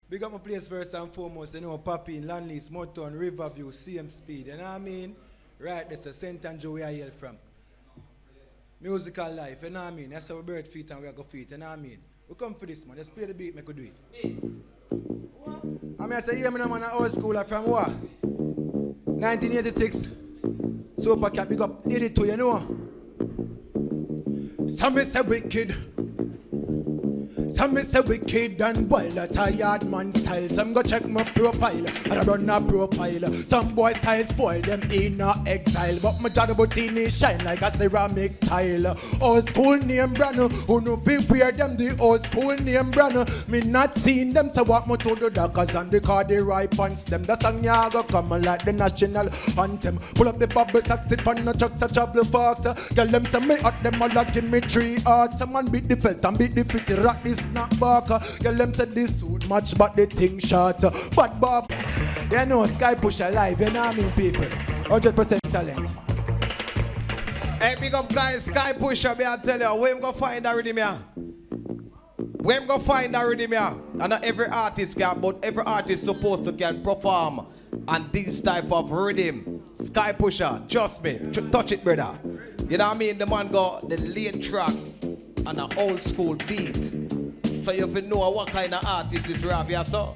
Big up my place first and foremost, you know, Papi, Landlease, Motown, Riverview, CM Speed, you know what I mean? Right, that's the St. Andrew where I hail from. Musical life, you know what I mean? That's our bird feet and we go feet, you know what I mean? We come for this, man. Just play the beat, make we do it. I mean, I say, yeah, man, I'm an old schooler from what? 1986. Super Cat, big up 82, you know? Some is a wicked. Some is a wicked and wild, a tired man style. Some go check my profile, and I run a profile. Some boy style spoil them in a exile. But my Jada Botini shine like a ceramic tile. Old school name brand, who know fi wear them the old school name brand. Me not seen them, so what me to the dockers and the car the right pants them. The song ya go come like the national anthem. Pull up the bubble socks, it fun no chucks a trouble fox. Girl them say me hot, them all give me 3 hearts. Someone beat the felt and beat the fit, rock this not back. Girl them said this suit match but the thing short. But Bob, you know Sky Pusha live, you know what I mean people. 100% talent. Hey, big up guys, Sky Pusha, me I tell you, where I'm gonna find that rhythm here? Where I'm gonna find that rhythm here? And not every artist can, but every artist supposed to can perform on this type of rhythm. Sky Pusha, trust me, touch it brother. You know what I mean? The man got the late track and an old school beat. So you have to know what kind of artist is Rob, yeah, so?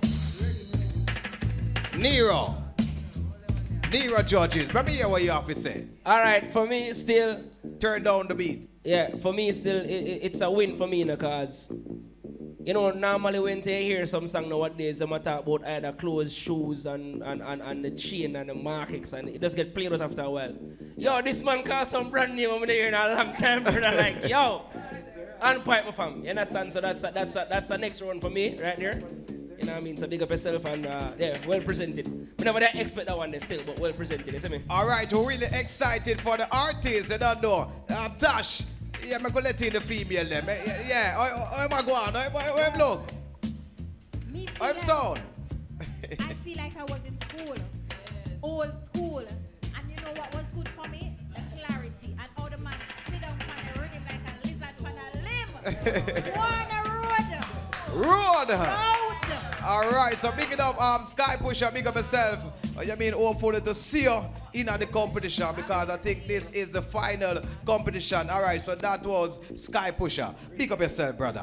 Nero Judges, let me hear what you have to say. All right, for me still. Turn down the beat. Yeah, for me still, it's a win for me because, you know, normally when you hear some song nowadays, they talk about either clothes, shoes, and the chain and the markets, and it just get played out after a while. Yo, this man called some brand new over there in a long time, brother. Like, yo, and pipe my fam. You understand? So that's the next round for me right there. You know what I mean? So big up yourself and yeah, well presented. We never expect that one there still, but well presented. You see me? All right, we're really excited for the artists. You don't know, Tash. Yeah, I'm gonna let in the female them. Yeah, how am I going? How am look? Me feel I'm like, sound. I feel like I was in school, old school, and you know what was good for me? The clarity and all the man sit down on the rhythm like a lizard on a limb. On a road. All right, so big it up, Sky Pusha, big up yourself. You mean hopefully to see you in the competition because I think this is the final competition. All right, so that was Sky Pusha. Big up yourself, brother.